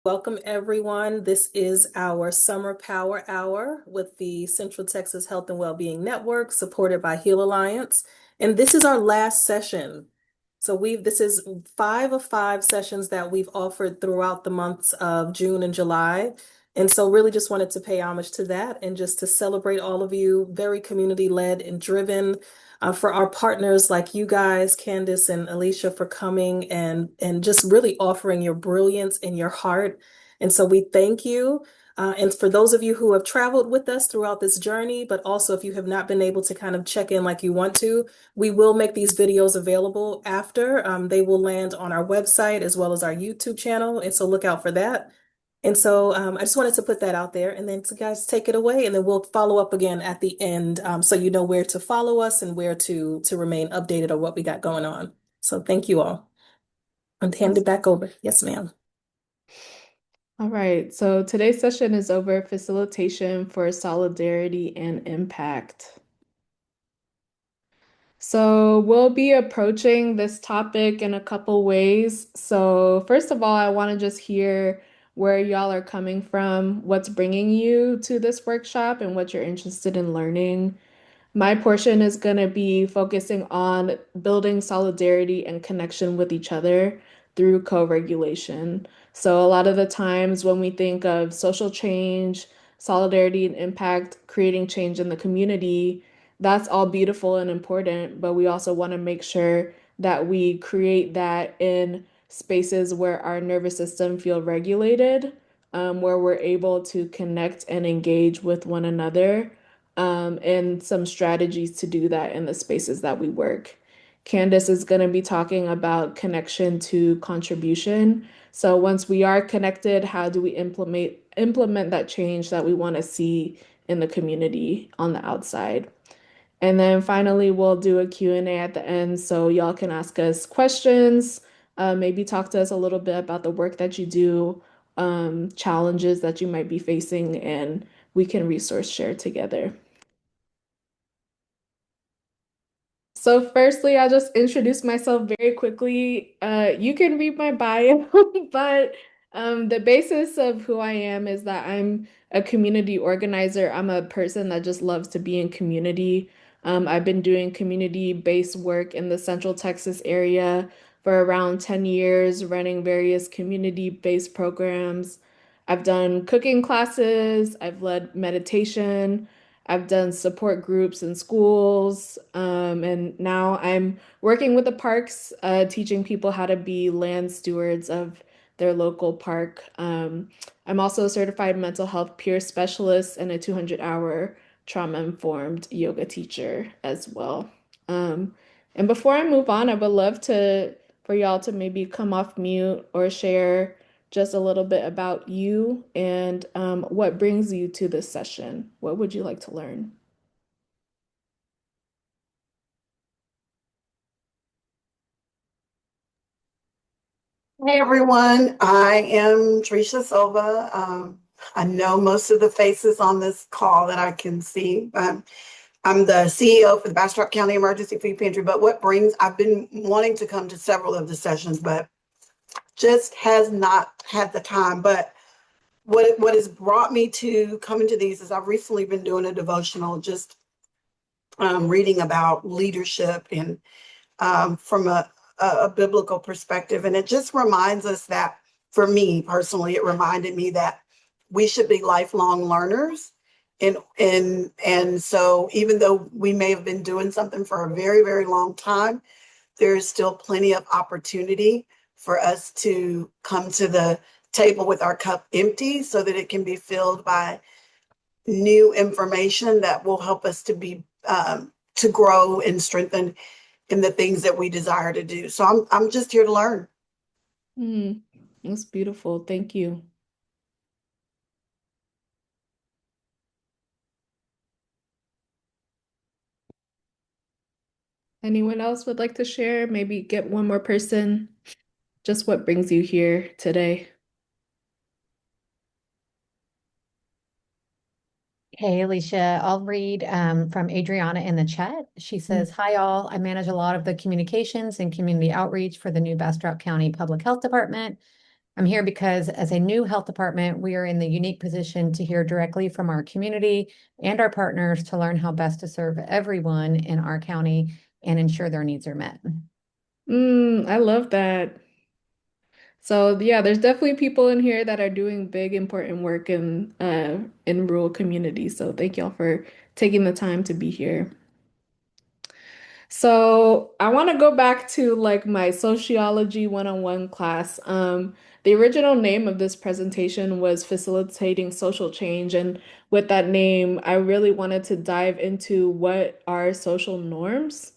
Welcome, everyone. This is our Summer Power Hour with the Central Texas Health and Wellbeing Network, supported by Heal Alliance. And this is our last session. So this is 5 of 5 sessions that we've offered throughout the months of June and July. And so really just wanted to pay homage to that and just to celebrate all of you, very community-led and driven, for our partners like you guys, Candyce and Ailisha, for coming and just really offering your brilliance and your heart. And so we thank you. And for those of you who have traveled with us throughout this journey, but also if you have not been able to kind of check in like you want to, we will make these videos available after. They will land on our website as well as our YouTube channel. And so look out for that. And so I just wanted to put that out there, and then so guys take it away, and then we'll follow up again at the end, so you know where to follow us and where to remain updated on what we got going on. So thank you all. And hand it back over. Yes, ma'am. All right, so today's session is over facilitation for solidarity and impact. So we'll be approaching this topic in a couple ways. So first of all, I want to just hear where y'all are coming from, what's bringing you to this workshop, and what you're interested in learning. My portion is going to be focusing on building solidarity and connection with each other through co-regulation. So, a lot of the times when we think of social change, solidarity and impact, creating change in the community, that's all beautiful and important, but we also want to make sure that we create that in spaces where our nervous system feel regulated, where we're able to connect and engage with one another, and some strategies to do that in the spaces that we work. Candice is going to be talking about connection to contribution. So once we are connected, how do we implement that change that we want to see in the community on the outside? And then finally, we'll do a Q&A at the end so y'all can ask us questions, maybe talk to us a little bit about the work that you do, challenges that you might be facing, and we can resource share together. So firstly, I'll just introduce myself very quickly. You can read my bio, but the basis of who I am is that I'm a community organizer. I'm a person that just loves to be in community. I've been doing community-based work in the Central Texas area for around 10 years, running various community-based programs. I've done cooking classes, I've led meditation. I've done support groups in schools, and now I'm working with the parks, teaching people how to be land stewards of their local park. I'm also a certified mental health peer specialist and a 200-hour trauma-informed yoga teacher as well. And before I move on, I would love for y'all to maybe come off mute or share just a little bit about you and what brings you to this session. What would you like to learn? Hey everyone, I am Trisha Silva. I know most of the faces on this call that I can see. I'm the CEO for the Bastrop County Emergency Food Pantry, but I've been wanting to come to several of the sessions, but just has not had the time. But what has brought me to coming to these is I've recently been doing a devotional, just reading about leadership and from a biblical perspective. And it just reminds us that, for me personally, it reminded me that we should be lifelong learners. And so even though we may have been doing something for a very, very long time, there's still plenty of opportunity for us to come to the table with our cup empty so that it can be filled by new information that will help us to grow and strengthen in the things that we desire to do. So I'm just here to learn. That's beautiful. Thank you. Anyone else would like to share? Maybe get one more person. Just what brings you here today? Hey, Alicia, I'll read from Adriana in the chat. She says, Hi, all. I manage a lot of the communications and community outreach for the new Bastrop County Public Health Department. I'm here because as a new health department, we are in the unique position to hear directly from our community and our partners to learn how best to serve everyone in our county and ensure their needs are met. I love that. So yeah, there's definitely people in here that are doing big, important work in rural communities. So thank y'all for taking the time to be here. So I want to go back to like my sociology 101 class. The original name of this presentation was Facilitating Social Change. And with that name, I really wanted to dive into what are social norms.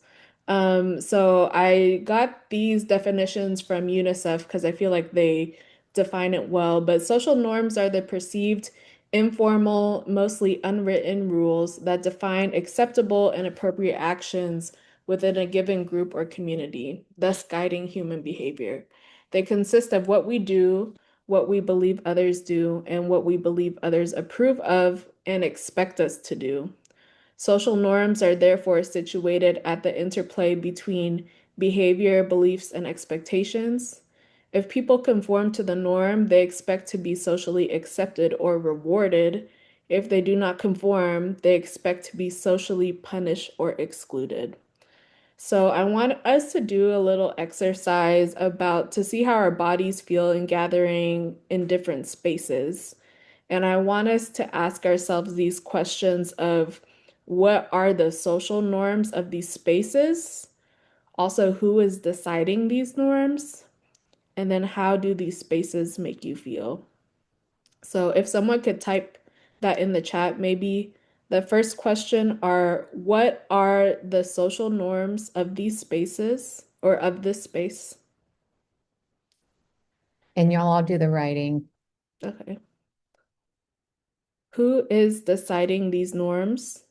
So I got these definitions from UNICEF because I feel like they define it well. But social norms are the perceived, informal, mostly unwritten rules that define acceptable and appropriate actions within a given group or community, thus guiding human behavior. They consist of what we do, what we believe others do, and what we believe others approve of and expect us to do. Social norms are therefore situated at the interplay between behavior, beliefs, and expectations. If people conform to the norm, they expect to be socially accepted or rewarded. If they do not conform, they expect to be socially punished or excluded. So I want us to do a little exercise about to see how our bodies feel in gathering in different spaces. And I want us to ask ourselves these questions of what are the social norms of these spaces? Also, who is deciding these norms? And then how do these spaces make you feel? So if someone could type that in the chat, maybe the first question are what are the social norms of these spaces or of this space? And y'all all do the writing. Okay. Who is deciding these norms?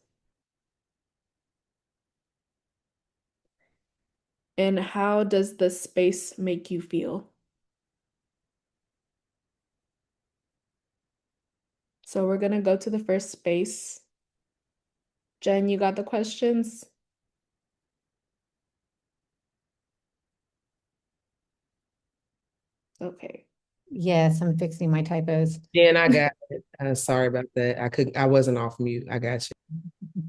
And how does the space make you feel? So we're going to go to the first space. Jen, you got the questions? Okay. Yes, I'm fixing my typos. And I got it. Sorry about that. I wasn't off mute. I got you.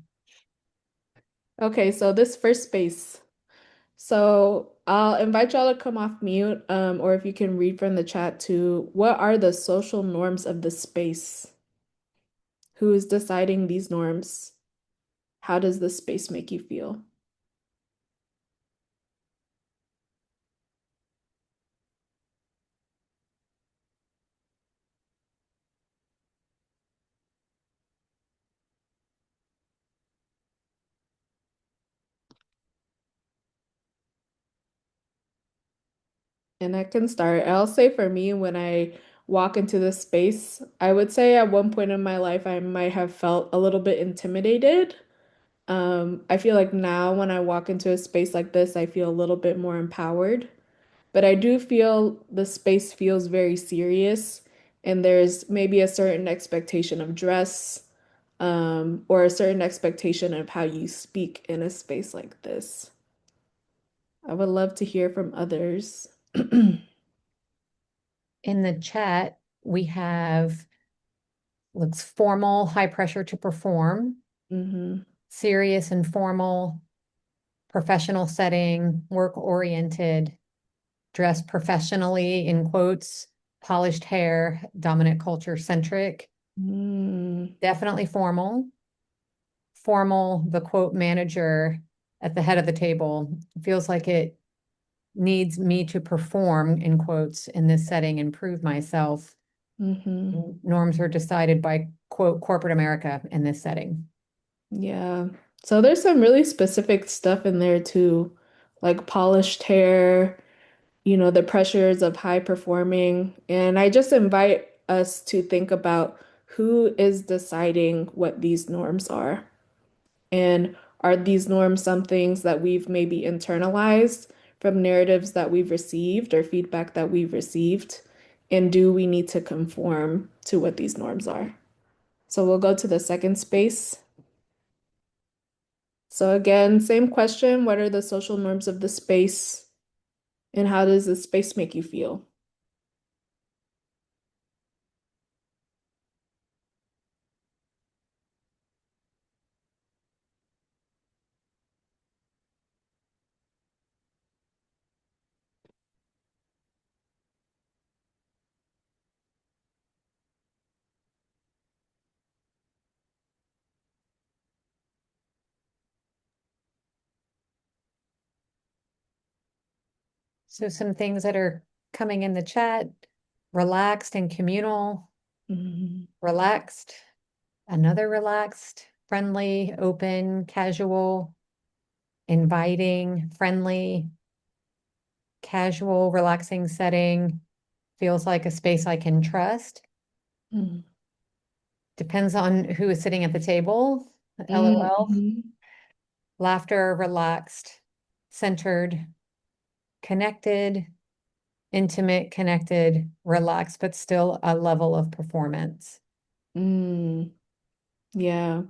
Okay, so this first space. So I'll invite y'all to come off mute, or if you can read from the chat too. What are the social norms of the space? Who is deciding these norms? How does the space make you feel? And I can start. I'll say for me, when I walk into this space, I would say at one point in my life, I might have felt a little bit intimidated. I feel like now when I walk into a space like this, I feel a little bit more empowered. But I do feel the space feels very serious, and there's maybe a certain expectation of dress, or a certain expectation of how you speak in a space like this. I would love to hear from others. In the chat, we have looks formal, high pressure to perform, serious and formal, professional setting, work oriented, dressed professionally in quotes, polished hair, dominant culture centric, definitely formal. Formal, the quote manager at the head of the table feels like it needs me to perform in quotes in this setting and prove myself. Norms are decided by quote corporate America in this setting. Yeah. So there's some really specific stuff in there too, like polished hair, the pressures of high performing. And I just invite us to think about who is deciding what these norms are. And are these norms some things that we've maybe internalized from narratives that we've received or feedback that we've received? And do we need to conform to what these norms are? So we'll go to the second space. So again, same question. What are the social norms of the space? And how does the space make you feel? So some things that are coming in the chat, relaxed and communal, relaxed, another relaxed, friendly, open, casual, inviting, friendly, casual, relaxing setting, feels like a space I can trust. Depends on who is sitting at the table. LOL. Laughter, relaxed, centered, connected, intimate, connected, relaxed, but still a level of performance. Yeah.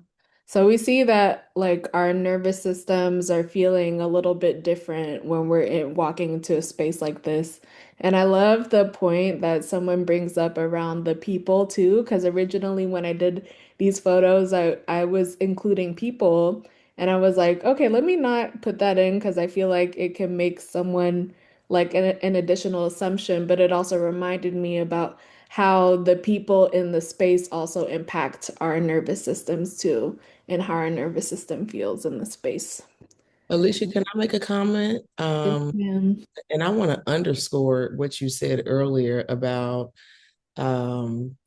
So we see that like our nervous systems are feeling a little bit different when we're walking into a space like this. And I love the point that someone brings up around the people too, because originally when I did these photos, I was including people and I was like, okay, let me not put that in because I feel like it can make someone like an additional assumption, but it also reminded me about how the people in the space also impact our nervous systems too, and how our nervous system feels in the space. Alicia, can I make a comment? Yes, ma'am. And I want to underscore what you said earlier about um,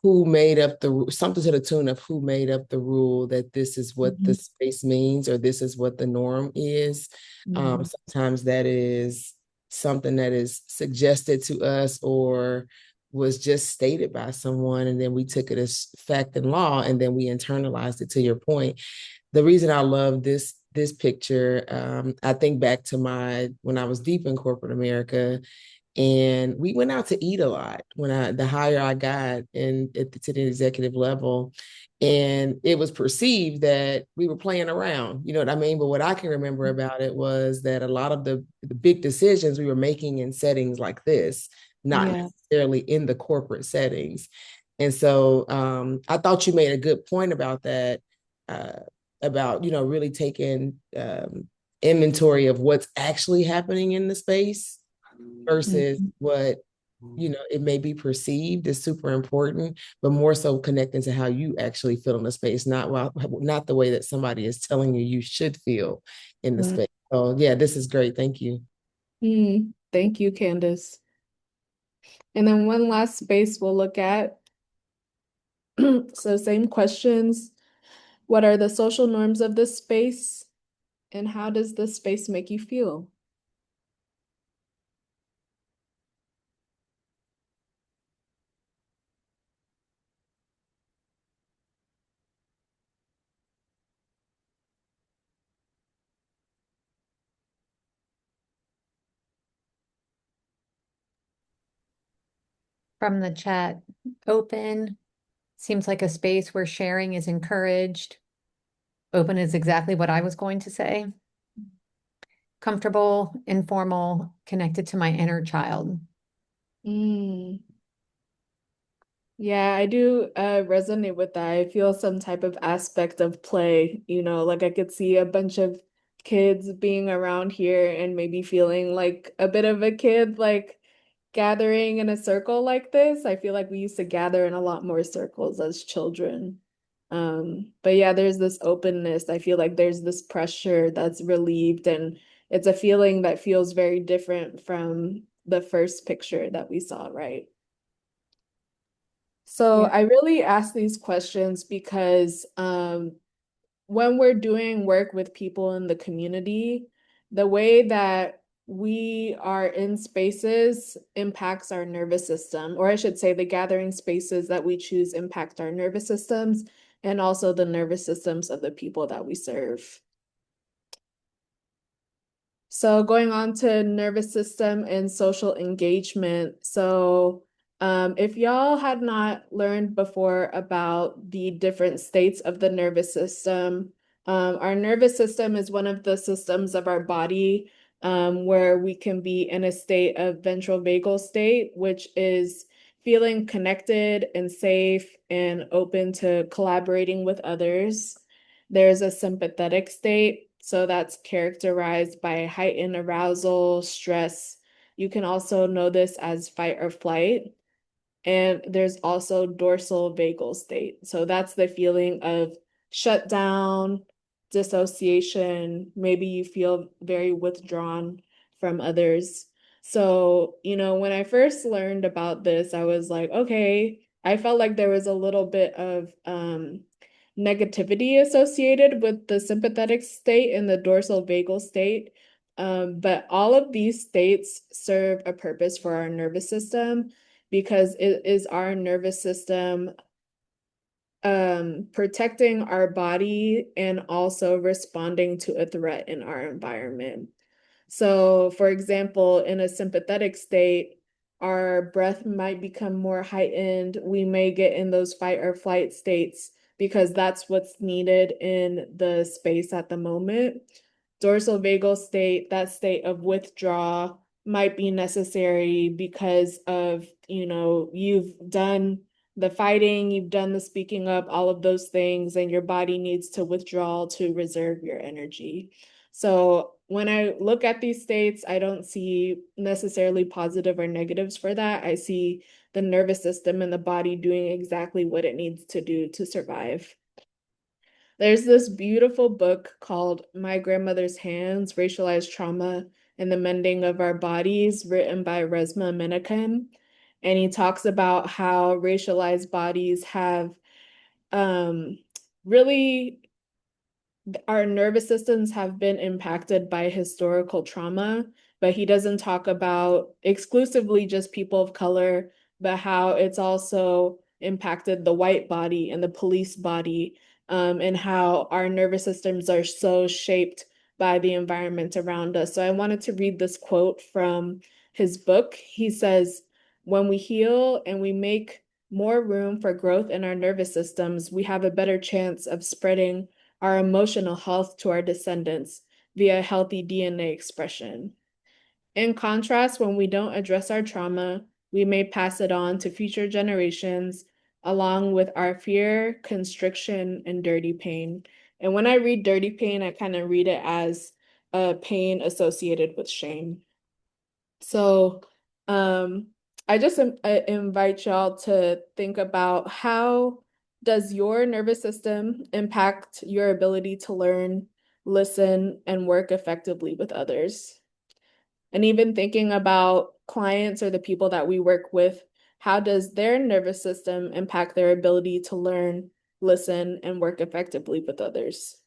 who made up something to the tune of who made up the rule that this is what the space means or this is what the norm is. Sometimes that is something that is suggested to us or was just stated by someone, and then we took it as fact and law, and then we internalized it. To your point, the reason I love this picture, I think back to when I was deep in corporate America, and we went out to eat a lot the higher I got to the executive level. And it was perceived that we were playing around, you know what I mean? But what I can remember about it was that a lot of the big decisions we were making in settings like this, not necessarily in the corporate settings. And so I thought you made a good point about that, about, really taking inventory of what's actually happening in the space versus what it may be perceived is super important, but more so connecting to how you actually feel in the space, not the way that somebody is telling you should feel in the space. So yeah, this is great. Thank you. Thank you, Candice. And then one last space we'll look at. So same questions. What are the social norms of this space? And how does this space make you feel? From the chat, open seems like a space where sharing is encouraged. Open is exactly what I was going to say. Comfortable, informal, connected to my inner child. Yeah, I do resonate with that. I feel some type of aspect of play, like I could see a bunch of kids being around here and maybe feeling like a bit of a kid, like gathering in a circle like this. I feel like we used to gather in a lot more circles as children. But yeah, there's this openness. I feel like there's this pressure that's relieved, and it's a feeling that feels very different from the first picture that we saw, right? So I really ask these questions because when we're doing work with people in the community, the way that we are in spaces impacts our nervous system, or I should say the gathering spaces that we choose impact our nervous systems and also the nervous systems of the people that we serve. So going on to nervous system and social engagement. So if y'all had not learned before about the different states of the nervous system, our nervous system is one of the systems of our body where we can be in a state of ventral vagal state, which is feeling connected and safe and open to collaborating with others. There's a sympathetic state, so that's characterized by heightened arousal, stress. You can also know this as fight or flight. And there's also dorsal vagal state. So that's the feeling of shutdown, dissociation. Maybe you feel very withdrawn from others. So, when I first learned about this, I was like, okay, I felt like there was a little bit of negativity associated with the sympathetic state and the dorsal vagal state. But all of these states serve a purpose for our nervous system because it is our nervous system protecting our body and also responding to a threat in our environment. So, for example, in a sympathetic state, our breath might become more heightened. We may get in those fight or flight states because that's what's needed in the space at the moment. Dorsal vagal state, that state of withdrawal, might be necessary because of, you've done the fighting, you've done the speaking up, all of those things, and your body needs to withdraw to reserve your energy. So when I look at these states, I don't see necessarily positive or negatives for that. I see the nervous system and the body doing exactly what it needs to do to survive. There's this beautiful book called My Grandmother's Hands, Racialized Trauma and the Mending of Our Bodies, written by Resmaa Menakem. And he talks about how racialized bodies have really our nervous systems have been impacted by historical trauma, but he doesn't talk about exclusively just people of color, but how it's also impacted the white body and the police body, and how our nervous systems are so shaped by the environment around us. So I wanted to read this quote from his book. He says, "When we heal and we make more room for growth in our nervous systems, we have a better chance of spreading our emotional health to our descendants via healthy DNA expression. In contrast, when we don't address our trauma, we may pass it on to future generations, along with our fear, constriction, and dirty pain." And when I read dirty pain, I kind of read it as a pain associated with shame. So I just invite y'all to think about, how does your nervous system impact your ability to learn, listen, and work effectively with others? And even thinking about clients or the people that we work with, how does their nervous system impact their ability to learn, listen, and work effectively with others?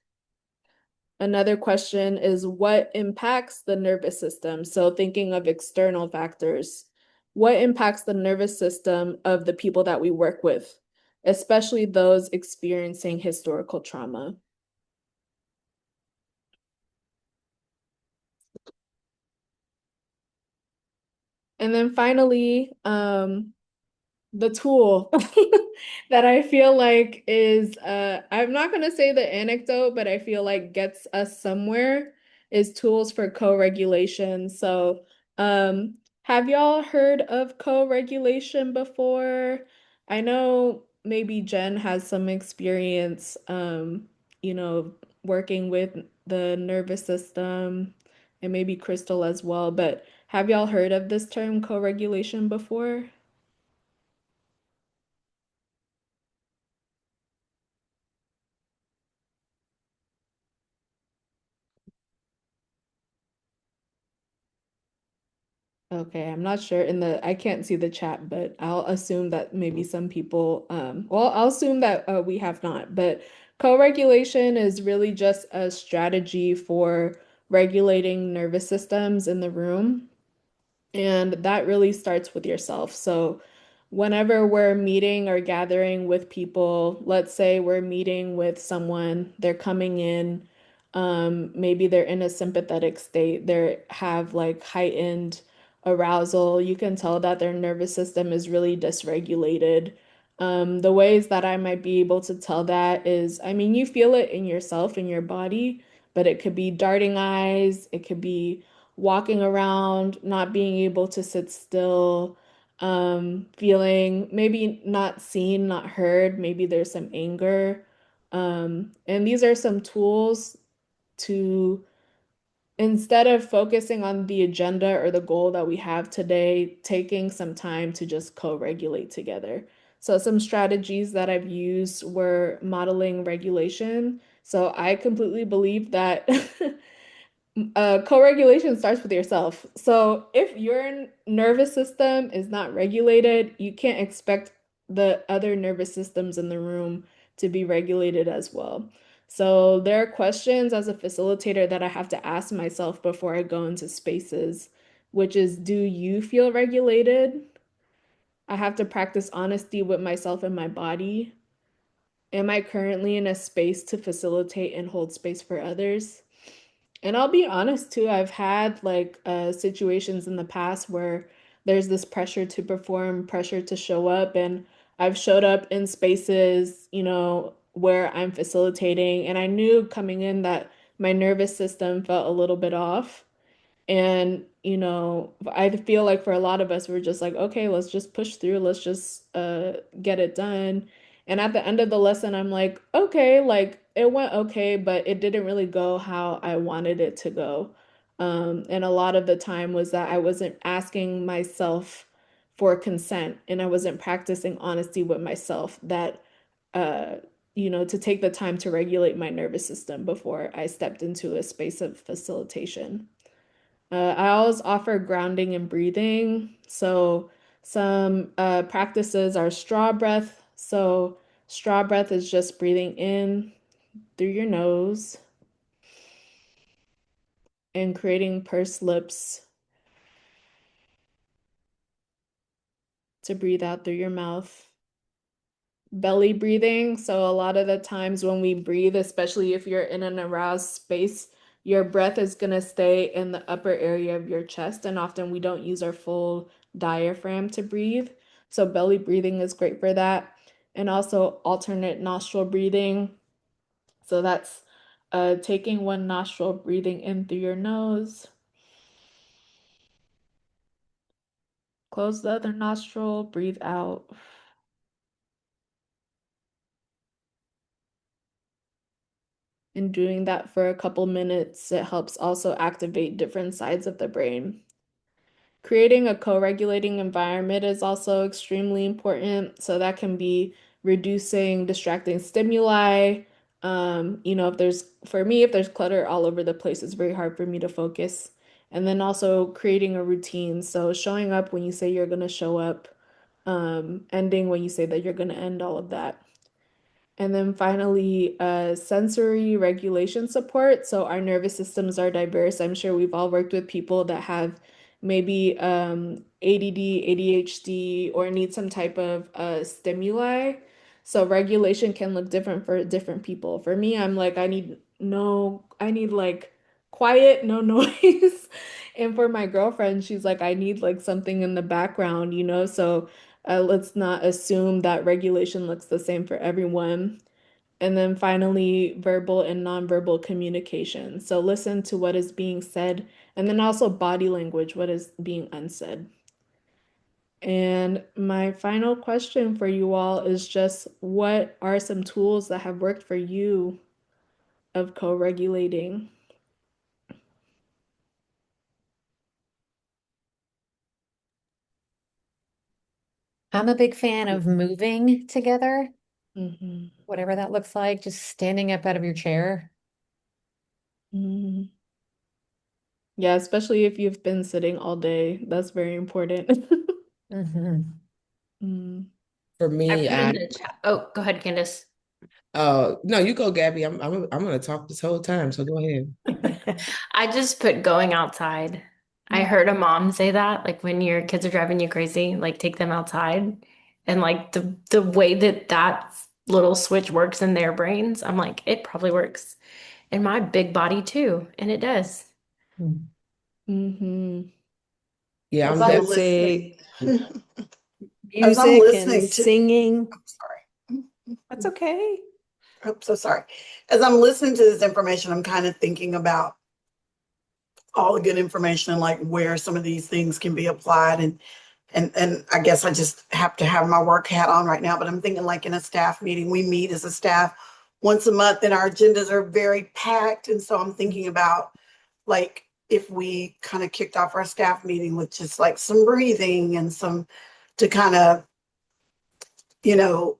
Another question is, what impacts the nervous system? So thinking of external factors, what impacts the nervous system of the people that we work with, especially those experiencing historical trauma? And then finally, the tool that I feel like is, I'm not going to say the anecdote, but I feel like gets us somewhere, is tools for co-regulation. So, have y'all heard of co-regulation before? I know maybe Jen has some experience, you know, working with the nervous system, and maybe Crystal as well, but have y'all heard of this term co-regulation before? Okay, I'm not sure I can't see the chat, but I'll assume that maybe some people, well, I'll assume that we have not, but co-regulation is really just a strategy for regulating nervous systems in the room. And that really starts with yourself. So whenever we're meeting or gathering with people, let's say we're meeting with someone, they're coming in, maybe they're in a sympathetic state, they have like heightened arousal. You can tell that their nervous system is really dysregulated. The ways that I might be able to tell that is, I mean, you feel it in yourself, in your body, but it could be darting eyes, it could be walking around, not being able to sit still, feeling maybe not seen, not heard, maybe there's some anger. And these are some tools to, instead of focusing on the agenda or the goal that we have today, taking some time to just co-regulate together. So some strategies that I've used were modeling regulation. So I completely believe that Co-regulation starts with yourself. So if your nervous system is not regulated, you can't expect the other nervous systems in the room to be regulated as well. So there are questions as a facilitator that I have to ask myself before I go into spaces, which is, do you feel regulated? I have to practice honesty with myself and my body. Am I currently in a space to facilitate and hold space for others? And I'll be honest too, I've had like situations in the past where there's this pressure to perform, pressure to show up, and I've showed up in spaces, where I'm facilitating, and I knew coming in that my nervous system felt a little bit off. And, I feel like for a lot of us, we're just like, okay, let's just push through, let's just get it done. And at the end of the lesson, I'm like, okay, like it went okay, but it didn't really go how I wanted it to go. And a lot of the time was that I wasn't asking myself for consent and I wasn't practicing honesty with myself that, uh, to take the time to regulate my nervous system before I stepped into a space of facilitation. I always offer grounding and breathing. So some practices are straw breath. So straw breath is just breathing in through your nose and creating pursed lips to breathe out through your mouth. Belly breathing. So a lot of the times when we breathe, especially if you're in an aroused space, your breath is going to stay in the upper area of your chest. And often we don't use our full diaphragm to breathe. So belly breathing is great for that. And also alternate nostril breathing. So that's taking one nostril, breathing in through your nose. Close the other nostril, breathe out. And doing that for a couple minutes, it helps also activate different sides of the brain. Creating a co-regulating environment is also extremely important. So that can be reducing distracting stimuli. If there's clutter all over the place, it's very hard for me to focus. And then also creating a routine. So showing up when you say you're going to show up, ending when you say that you're going to end, all of that. And then finally, sensory regulation support. So our nervous systems are diverse. I'm sure we've all worked with people that have maybe ADD, ADHD, or need some type of stimuli. So regulation can look different for different people. For me, I'm like, I need like quiet, no noise. And for my girlfriend, she's like, I need like something in the background, So let's not assume that regulation looks the same for everyone. And then finally, verbal and nonverbal communication. So listen to what is being said, and then also body language, what is being unsaid. And my final question for you all is just, what are some tools that have worked for you of co-regulating? I'm a big fan of moving together, Mm-hmm. whatever that looks like, just standing up out of your chair. Mm-hmm. Yeah, especially if you've been sitting all day, that's very important. Mm-hmm. Mm. For I me, put in the chat. Oh, go ahead, Candice. no, you go, Gabby. I'm gonna talk this whole time, so go ahead. I just put going outside. I heard a mom say that, like when your kids are driving you crazy, like take them outside. And like the way that that little switch works in their brains, I'm like, it probably works in my big body too. And it does. Mm-hmm. Yeah, As I'm I'm definitely. listening, as I'm Music and listening to, singing. I'm sorry. That's okay. I'm so sorry. As I'm listening to this information, I'm kind of thinking about all the good information and like where some of these things can be applied. And I guess I just have to have my work hat on right now, but I'm thinking like in a staff meeting, we meet as a staff once a month and our agendas are very packed. And so I'm thinking about like if we kind of kicked off our staff meeting with just like some breathing and some to kind of, you know,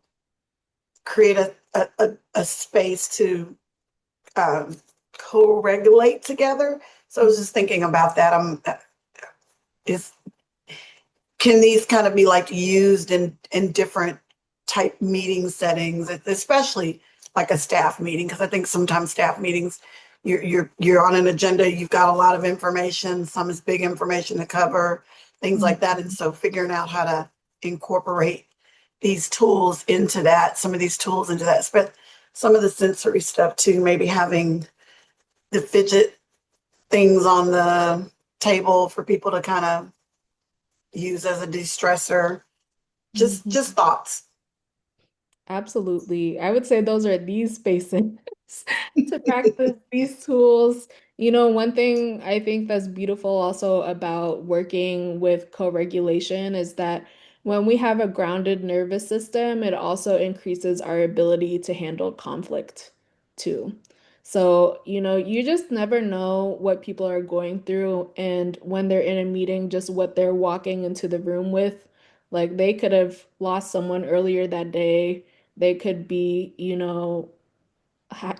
create a space to co-regulate together. So I was just thinking about that. Is can these kind of be like used in different type meeting settings, especially like a staff meeting? Because I think sometimes staff meetings, you're on an agenda, you've got a lot of information, some is big information to cover, things like that. And so figuring out how to incorporate these tools into that, some of these tools into that, but some of the sensory stuff too, maybe having the fidget things on the table for people to kind of use as a de-stressor. Just thoughts. Absolutely. I would say those are these spaces to practice these tools. You know, one thing I think that's beautiful also about working with co-regulation is that when we have a grounded nervous system, it also increases our ability to handle conflict too. So, you know, you just never know what people are going through, and when they're in a meeting, just what they're walking into the room with. Like they could have lost someone earlier that day. They could be, you know,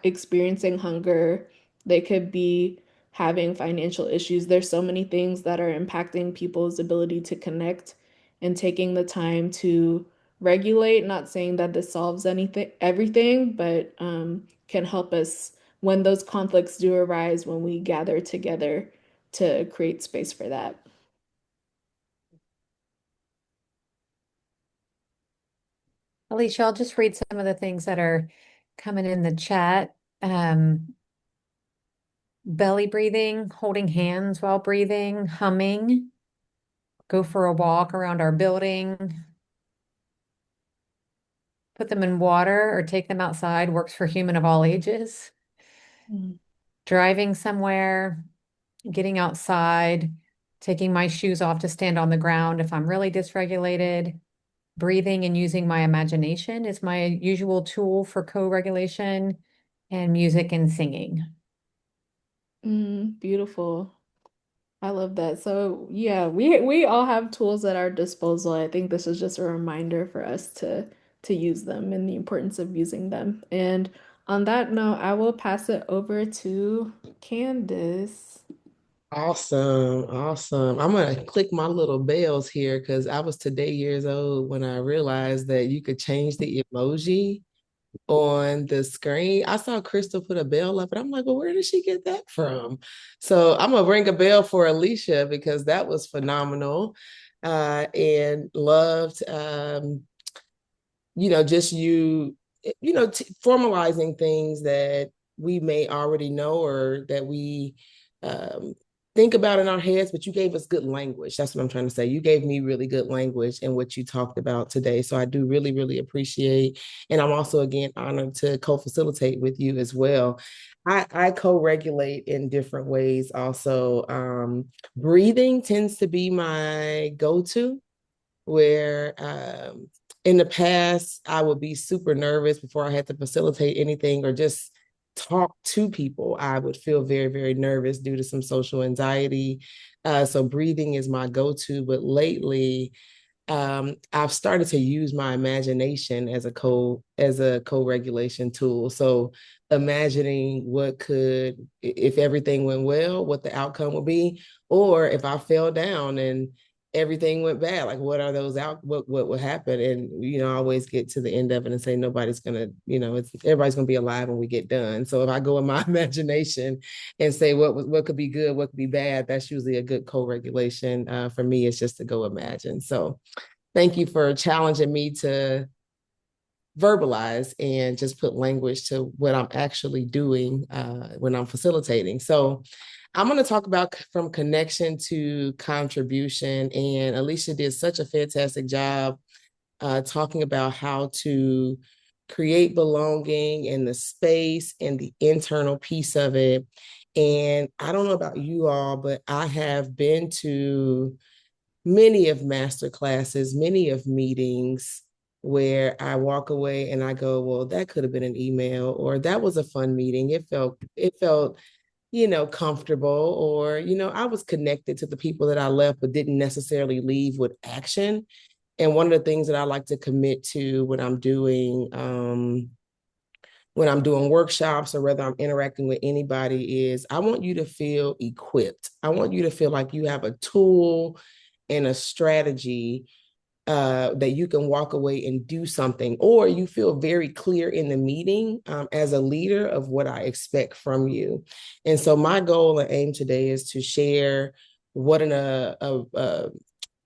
experiencing hunger. They could be having financial issues. There's so many things that are impacting people's ability to connect, and taking the time to regulate, not saying that this solves anything, everything, but can help us when those conflicts do arise, when we gather together to create space for that. Ailisha, I'll just read some of the things that are coming in the chat. Belly breathing, holding hands while breathing, humming, go for a walk around our building, put them in water or take them outside, works for human of all ages. Mm. Driving somewhere, getting outside, taking my shoes off to stand on the ground if I'm really dysregulated. Breathing and using my imagination is my usual tool for co-regulation, and music and singing. Beautiful. I love that. So yeah, we all have tools at our disposal. I think this is just a reminder for us to use them and the importance of using them. And on that note, I will pass it over to Candice. Awesome, awesome. I'm gonna click my little bells here because I was today years old when I realized that you could change the emoji on the screen. I saw Crystal put a bell up, and I'm like, well, where did she get that from? So I'm gonna ring a bell for Ailisha because that was phenomenal, and loved, just formalizing things that we may already know or that we um, think about in our heads, but you gave us good language. That's what I'm trying to say. You gave me really good language in what you talked about today. So I do really, really appreciate. And I'm also, again, honored to co-facilitate with you as well. I co-regulate in different ways also. Breathing tends to be my go-to where in the past I would be super nervous before I had to facilitate anything or just talk to people. I would feel very, very nervous due to some social anxiety. So breathing is my go-to, but lately I've started to use my imagination as a co-regulation tool. So imagining what could, if everything went well, what the outcome would be, or if I fell down and everything went bad, like what are those what would happen? And I always get to the end of it and say nobody's gonna, everybody's gonna be alive when we get done. So if I go in my imagination and say what could be good, what could be bad, that's usually a good co-regulation. For me, it's just to go imagine. So thank you for challenging me to verbalize and just put language to what I'm actually doing when I'm facilitating. So I'm going to talk about from connection to contribution. And Ailisha did such a fantastic job talking about how to create belonging and the space and the internal piece of it. And I don't know about you all, but I have been to many of master classes, many of meetings where I walk away and I go, well, that could have been an email, or that was a fun meeting. It felt, comfortable, or, I was connected to the people that I left, but didn't necessarily leave with action. And one of the things that I like to commit to when I'm doing when I'm doing workshops or whether I'm interacting with anybody is I want you to feel equipped. I want you to feel like you have a tool and a strategy that you can walk away and do something, or you feel very clear in the meeting as a leader of what I expect from you. And so my goal and aim today is to share what a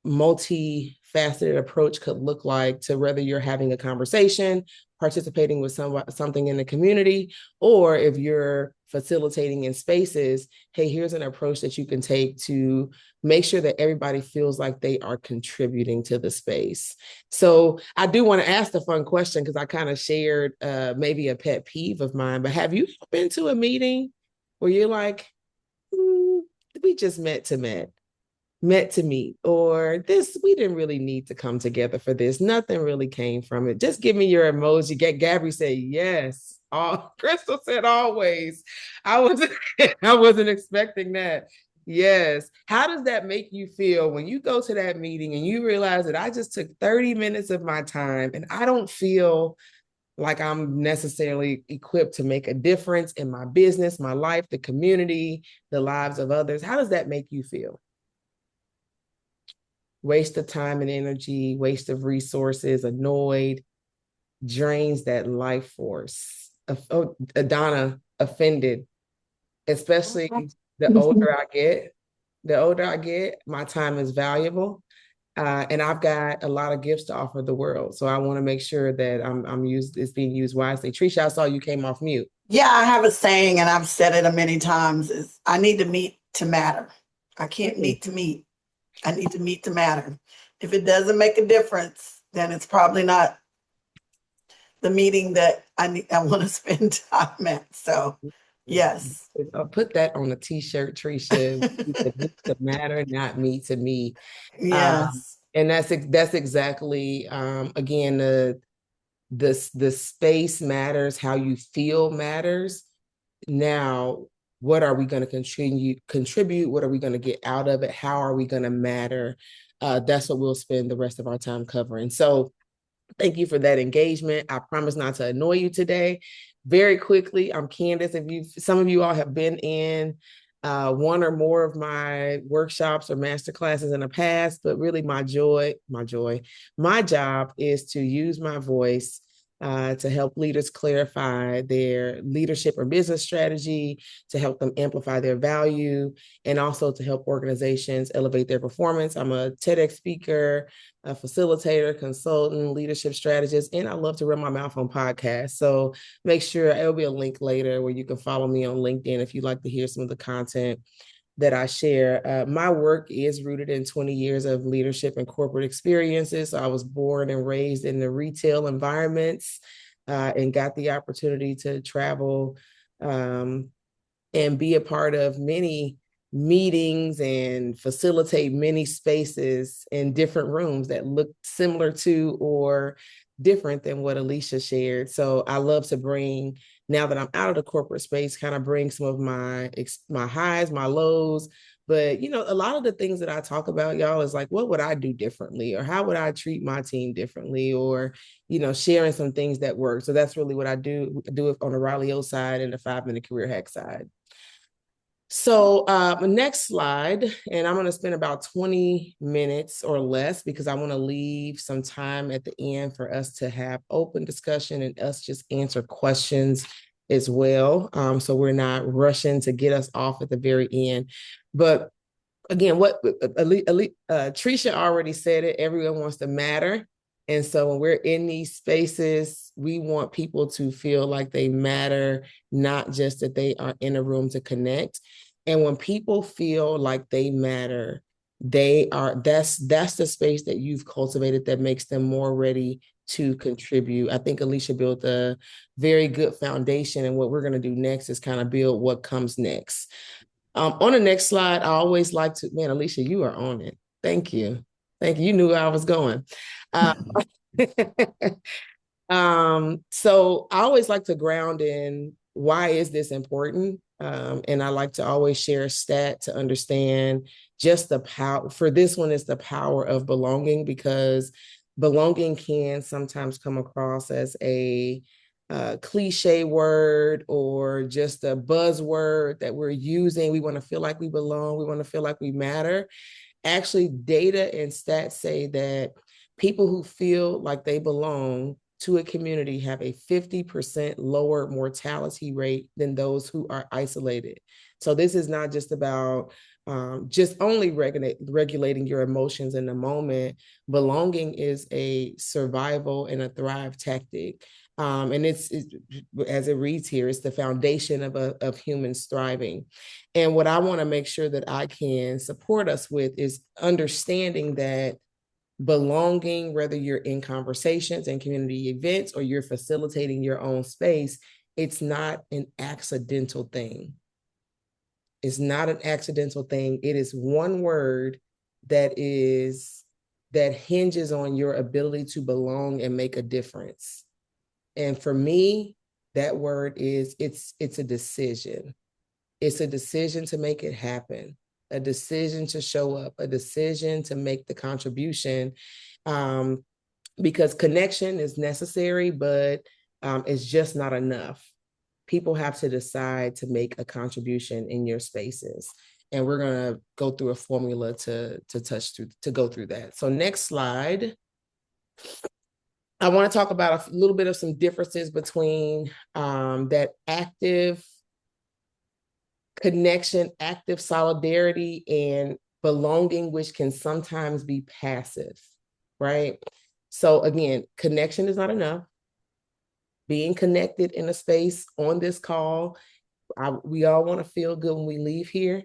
multifaceted approach could look like to whether you're having a conversation, participating with something in the community, or if you're facilitating in spaces, hey, here's an approach that you can take to make sure that everybody feels like they are contributing to the space. So I do want to ask the fun question because I kind of shared maybe a pet peeve of mine, but have you been to a meeting where you're like, we just met to meet, or this, we didn't really need to come together for this. Nothing really came from it. Just give me your emoji. Gabby said, yes. Crystal said, always. I wasn't expecting that. Yes. How does that make you feel when you go to that meeting and you realize that I just took 30 minutes of my time and I don't feel like I'm necessarily equipped to make a difference in my business, my life, the community, the lives of others? How does that make you feel? Waste of time and energy, waste of resources, annoyed, drains that life force. Adana, offended, especially the older I get, my time is valuable. And I've got a lot of gifts to offer the world. So I want to make sure that it's being used wisely. Trisha, I saw you came off mute. Yeah, I have a saying, and I've said it many times, is I need to meet to matter. I can't meet to meet. I need to meet to matter. If it doesn't make a difference, then it's probably not the meeting that I want to spend time at. So, yes. I'll put that on a t-shirt, Trisha. Meet to matter, not me to me. Yes. And that's exactly again the space matters, how you feel matters. Now, what are we going to contribute? What are we going to get out of it? How are we going to matter? That's what we'll spend the rest of our time covering. So thank you for that engagement. I promise not to annoy you today. Very quickly, I'm Candyce. Some of you all have been in one or more of my workshops or master classes in the past, but really my job is to use my voice to help leaders clarify their leadership or business strategy, to help them amplify their value, and also to help organizations elevate their performance. I'm a TEDx speaker, a facilitator, consultant, leadership strategist, and I love to run my mouth on podcasts. So make sure there'll be a link later where you can follow me on LinkedIn if you'd like to hear some of the content that I share. My work is rooted in 20 years of leadership and corporate experiences. So I was born and raised in the retail environments and got the opportunity to travel and be a part of many meetings and facilitate many spaces in different rooms that look similar to or different than what Ailisha shared. So I love to bring, now that I'm out of the corporate space, kind of bring some of my highs, my lows. But, a lot of the things that I talk about, y'all, is like, what would I do differently? Or how would I treat my team differently? Or, sharing some things that work. So that's really what I do. I do it on the Riley O side and the 5-minute career hack side. So next slide, and I'm going to spend about 20 minutes or less because I want to leave some time at the end for us to have open discussion and us just answer questions as well. So we're not rushing to get us off at the very end. But again, what Trisha already said it, everyone wants to matter. And so when we're in these spaces, we want people to feel like they matter, not just that they are in a room to connect. And when people feel like they matter, that's the space that you've cultivated that makes them more ready to contribute. I think Ailisha built a very good foundation. And what we're going to do next is kind of build what comes next. On the next slide, I always like to, man, Ailisha, you are on it. Thank you. You knew where I was going. So I always like to ground in why is this important? And I like to always share a stat to understand just the power. For this one, is the power of belonging, because belonging can sometimes come across as a cliche word or just a buzzword that we're using. We want to feel like we belong. We want to feel like we matter. Actually, data and stats say that people who feel like they belong to a community have a 50% lower mortality rate than those who are isolated. So this is not just about just only regulating your emotions in the moment. Belonging is a survival and a thrive tactic. And it's as it reads here, it's the foundation of humans thriving. And what I want to make sure that I can support us with is understanding that belonging, whether you're in conversations and community events or you're facilitating your own space, it's not an accidental thing. It's not an accidental thing. It is one word that hinges on your ability to belong and make a difference. And for me, that word is it's a decision. It's a decision to make it happen, a decision to show up, a decision to make the contribution, because connection is necessary, but it's just not enough. People have to decide to make a contribution in your spaces. And we're going to go through a formula to go through that. So next slide. I want to talk about a little bit of some differences between that active connection, active solidarity, and belonging, which can sometimes be passive, right? So again, connection is not enough. Being connected in a space on this call, we all want to feel good when we leave here,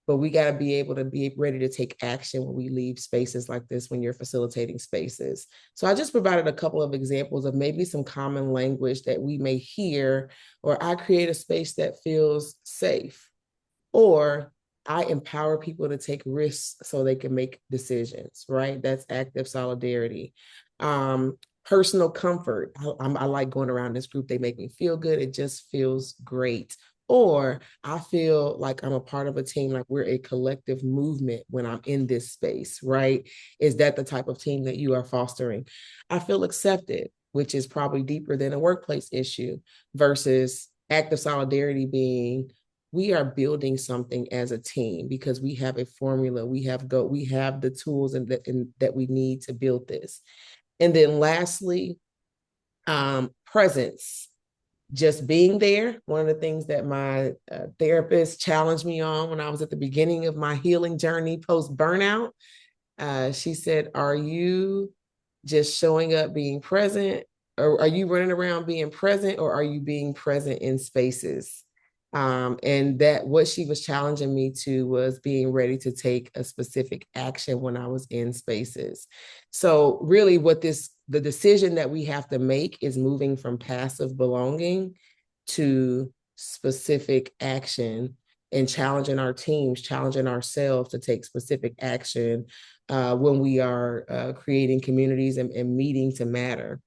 but we got to be able to be ready to take action when we leave spaces like this, when you're facilitating spaces. So I just provided a couple of examples of maybe some common language that we may hear, or I create a space that feels safe, or I empower people to take risks so they can make decisions, right? That's active solidarity. Personal comfort. I like going around this group. They make me feel good. It just feels great. Or I feel like I'm a part of a team, like we're a collective movement when I'm in this space, right? Is that the type of team that you are fostering? I feel accepted, which is probably deeper than a workplace issue, versus active solidarity being, we are building something as a team because we have a formula, we have the tools and that we need to build this. And then lastly, presence. Just being there. One of the things that my therapist challenged me on when I was at the beginning of my healing journey post burnout, she said, are you just showing up, being present, or are you running around being present, or are you being present in spaces? And that what she was challenging me to was being ready to take a specific action when I was in spaces. So really the decision that we have to make is moving from passive belonging to specific action, and challenging our teams, challenging ourselves to take specific action when we are creating communities and meeting to matter.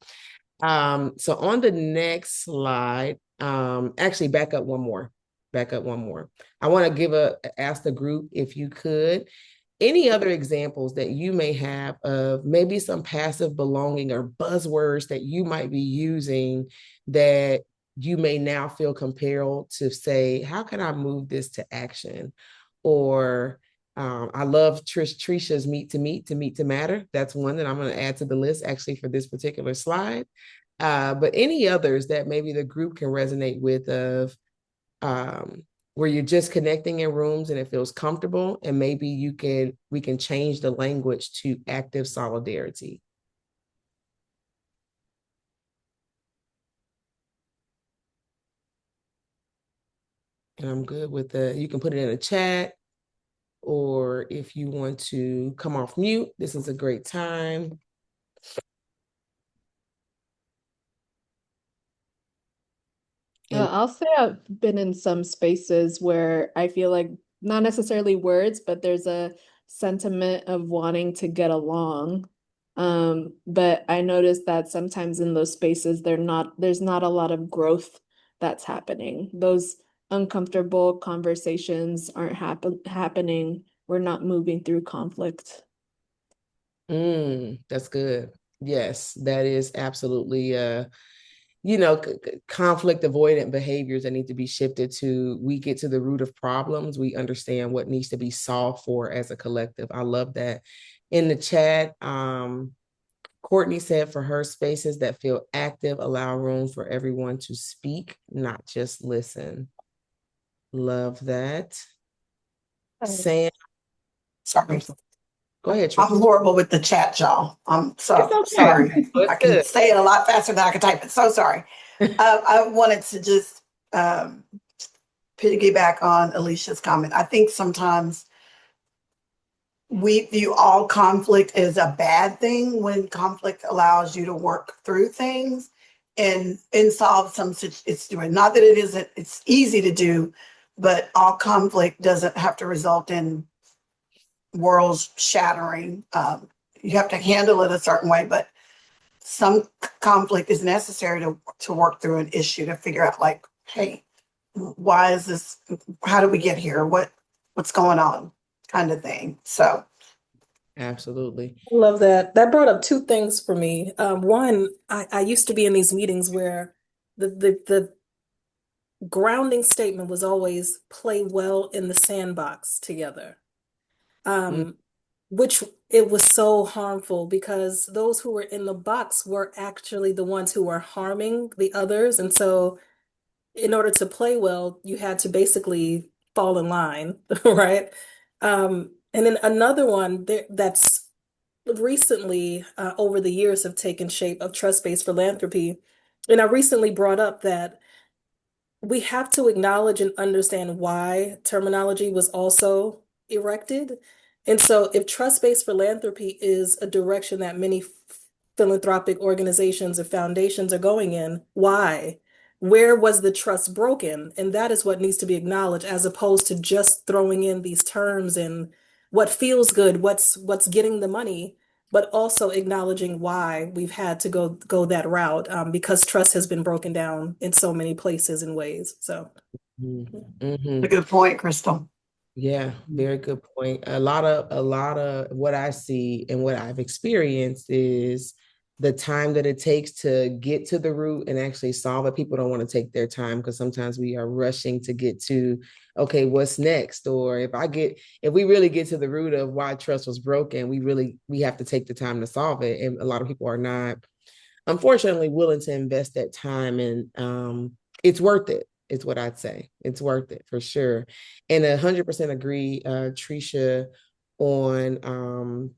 So on the next slide, actually back up one more. I want to ask the group if you could, any other examples that you may have of maybe some passive belonging or buzzwords that you might be using that you may now feel compelled to say, how can I move this to action? Or I love Trisha's meet to matter. That's one that I'm going to add to the list actually for this particular slide. But any others that maybe the group can resonate with of where you're just connecting in rooms and it feels comfortable, and maybe we can change the language to active solidarity. And I'm good with you can put it in a chat, or if you want to come off mute, this is a great time. I'll say I've been in some spaces where I feel like not necessarily words, but there's a sentiment of wanting to get along. But I noticed that sometimes in those spaces, there's not a lot of growth that's happening. Those uncomfortable conversations aren't happening. We're not moving through conflict. That's good. Yes, that is absolutely conflict avoidant behaviors that need to be shifted to, we get to the root of problems. We understand what needs to be solved for as a collective. I love that. In the chat, Courtney said for her, spaces that feel active allow room for everyone to speak, not just listen. Love that. Sam. Sorry. Go ahead, I'm Trish. horrible with the chat, y'all. I'm so It's okay. sorry. It's I can good. say it a lot faster than I can type it. So sorry. I wanted to just piggyback on Ailesha's comment. I think sometimes we view all conflict as a bad thing when conflict allows you to work through things and solve some situation. Not that it isn't, it's easy to do, but all conflict doesn't have to result in worlds shattering. You have to handle it a certain way, but some conflict is necessary to work through an issue, to figure out, like, hey, why is this? How did we get here? What's going on? Kind of thing. So Absolutely. Love that. That brought up two things for me. One, I used to be in these meetings where the grounding statement was always play well in the sandbox together. Mm. Which it was so harmful because those who were in the box were actually the ones who were harming the others. And so in order to play well, you had to basically fall in line, right? And then another one that's recently, over the years, have taken shape of trust-based philanthropy. And I recently brought up that we have to acknowledge and understand why terminology was also erected. And so, if trust-based philanthropy is a direction that many philanthropic organizations or foundations are going in, why? Where was the trust broken? And that is what needs to be acknowledged, as opposed to just throwing in these terms and what feels good, what's getting the money, but also acknowledging why we've had to go that route, because trust has been broken down in so many places and ways. So, Mm-hmm. a good point, Crystal. Yeah, very good point. A lot of what I see and what I've experienced is the time that it takes to get to the root and actually solve it. People don't want to take their time because sometimes we are rushing to get to, okay, what's next? Or if we really get to the root of why trust was broken, we have to take the time to solve it. And a lot of people are not, unfortunately, willing to invest that time, and it's worth it. It's what I'd say. It's worth it for sure. And 100% agree, Tricia, on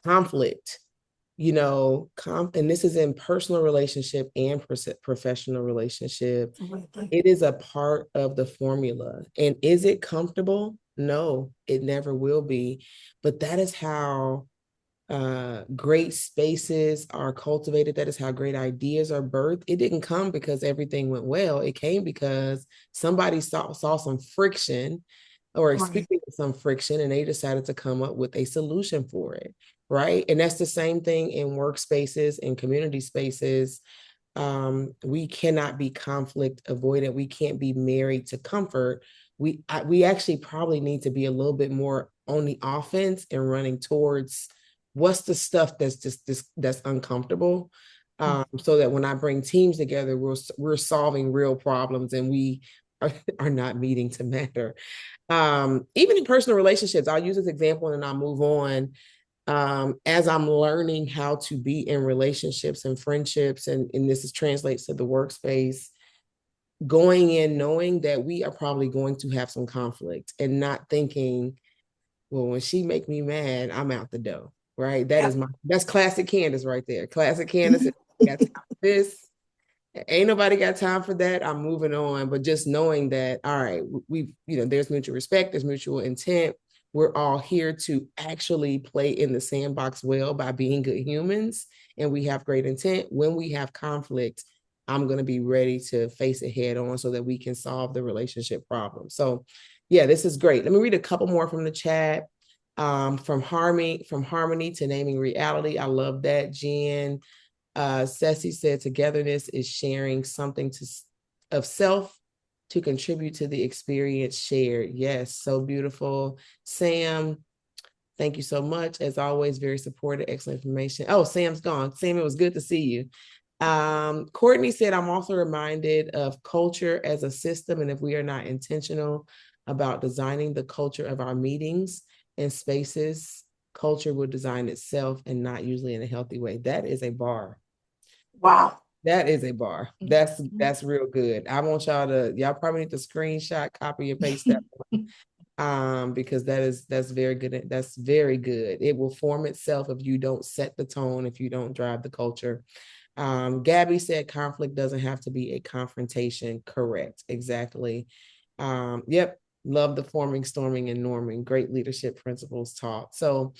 conflict. And this is in personal relationship and professional relationship. It is a part of the formula. And is it comfortable? No, it never will be. But that is how great spaces are cultivated. That is how great ideas are birthed. It didn't come because everything went well. It came because somebody saw some friction or experienced some friction, and they decided to come up with a solution for it, right? And that's the same thing in workspaces and community spaces. We cannot be conflict avoidant. We can't be married to comfort. We actually probably need to be a little bit more on the offense and running towards what's the stuff that's uncomfortable, so that when I bring teams together, we're solving real problems and we are not meeting to matter. Even in personal relationships, I'll use this example and I'll move on. As I'm learning how to be in relationships and friendships, and this translates to the workspace, going in knowing that we are probably going to have some conflict and not thinking, well, when she make me mad, I'm out the door, right? That's classic Candyce right there. Classic Candyce. Got time for this. Ain't nobody got time for that. I'm moving on. But just knowing that, all right, there's mutual respect, there's mutual intent. We're all here to actually play in the sandbox well by being good humans, and we have great intent. When we have conflict, I'm going to be ready to face it head on so that we can solve the relationship problem. So yeah, this is great. Let me read a couple more from the chat. From harmony to naming reality. I love that, Jen. Ceci said togetherness is sharing something of self to contribute to the experience shared. Yes, so beautiful. Sam, thank you so much. As always, very supportive, excellent information. Oh, Sam's gone. Sam, it was good to see you. Courtney said, I'm also reminded of culture as a system, and if we are not intentional about designing the culture of our meetings and spaces, culture will design itself and not usually in a healthy way. That is a bar. Wow. That is a bar. That's real good. I want y'all probably need to screenshot, copy and paste that one. Because that's very good. That's very good. It will form itself if you don't set the tone, if you don't drive the culture. Gabby said conflict doesn't have to be a confrontation. Correct. Exactly. Yep. Love the forming, storming, and norming. Great leadership principles taught. So,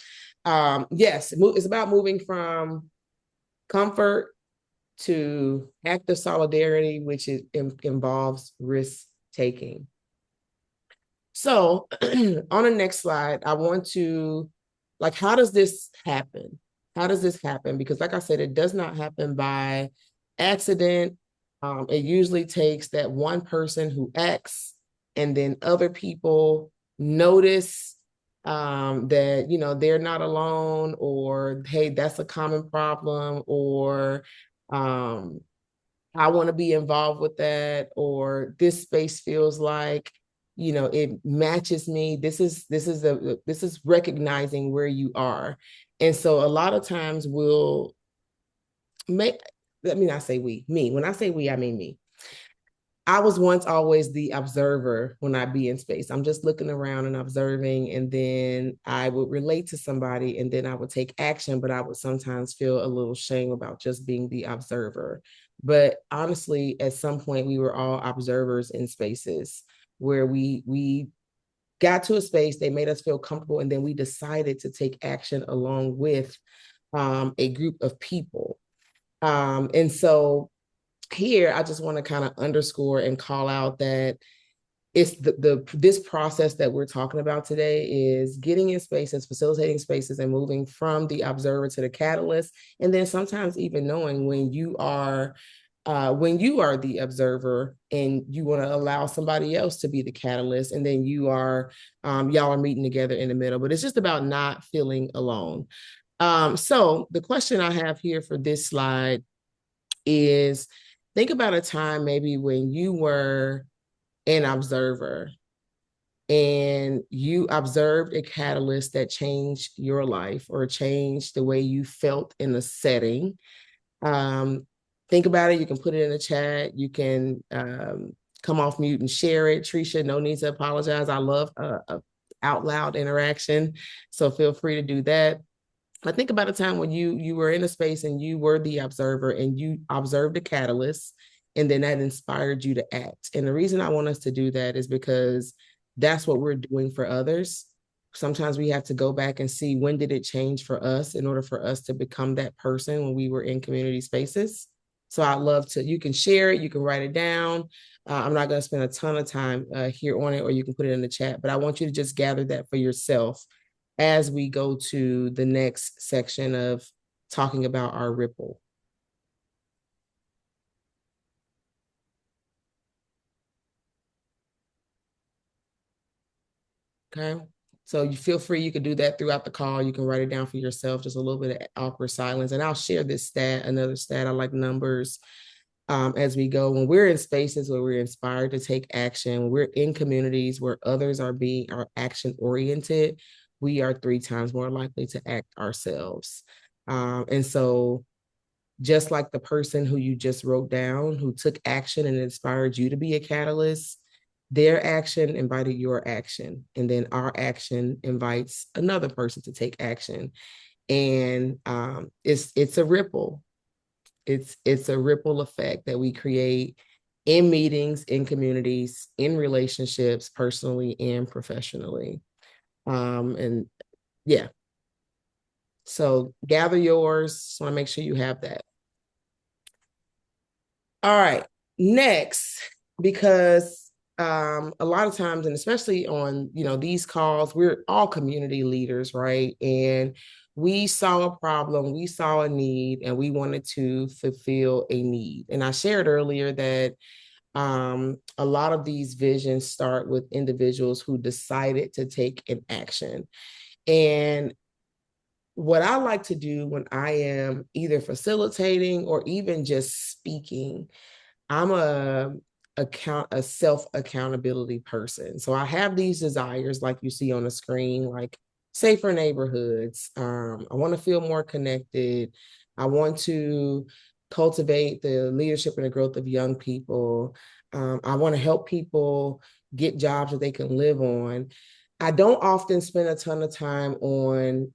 yes, it's about moving from comfort to active solidarity, which involves risk taking. So on the next slide, I want to, like, how does this happen? How does this happen? Because like I said, it does not happen by accident. It usually takes that one person who acts and then other people notice that, they're not alone, or, hey, that's a common problem, or I want to be involved with that, or this space feels like, it matches me. This is recognizing where you are. And so a lot of times we'll make, let me not say we, me. When I say we, I mean me. I was once always the observer when I be in space. I'm just looking around and observing, and then I would relate to somebody, and then I would take action, but I would sometimes feel a little shame about just being the observer. But honestly, at some point, we were all observers in spaces where we got to a space, they made us feel comfortable, and then we decided to take action along with a group of people. And so here, I just want to kind of underscore and call out that it's this process that we're talking about today is getting in spaces, facilitating spaces, and moving from the observer to the catalyst. And then sometimes even knowing when you are the observer and you want to allow somebody else to be the catalyst, and then y'all are meeting together in the middle. But it's just about not feeling alone. So the question I have here for this slide is, think about a time maybe when you were an observer and you observed a catalyst that changed your life or changed the way you felt in a setting. Think about it. You can put it in the chat. You can come off mute and share it. Trisha, no need to apologize. I love out loud interaction, so feel free to do that. I think about a time when you were in a space and you were the observer and you observed a catalyst, and then that inspired you to act. And the reason I want us to do that is because that's what we're doing for others. Sometimes we have to go back and see, when did it change for us in order for us to become that person when we were in community spaces. So I'd love to, you can share it, you can write it down. I'm not going to spend a ton of time here on it, or you can put it in the chat, but I want you to just gather that for yourself as we go to the next section of talking about our ripple. Okay, so you feel free, you can do that throughout the call. You can write it down for yourself, just a little bit of awkward silence. And I'll share this stat, another stat. I like numbers as we go. When we're in spaces where we're inspired to take action, when we're in communities where others are action oriented, we are 3 times more likely to act ourselves. And so just like the person who you just wrote down, who took action and inspired you to be a catalyst, their action invited your action. And then our action invites another person to take action. And it's a ripple. It's a ripple effect that we create in meetings, in communities, in relationships, personally and professionally. And yeah. So gather yours. Just want to make sure you have that. All right. Next, because a lot of times, and especially on, these calls, we're all community leaders, right? And we saw a problem, we saw a need, and we wanted to fulfill a need. And I shared earlier that a lot of these visions start with individuals who decided to take an action. And what I like to do when I am either facilitating or even just speaking, I'm a self accountability person. So I have these desires, like you see on the screen, like safer neighborhoods. I want to feel more connected. I want to cultivate the leadership and the growth of young people. I want to help people get jobs that they can live on. I don't often spend a ton of time on,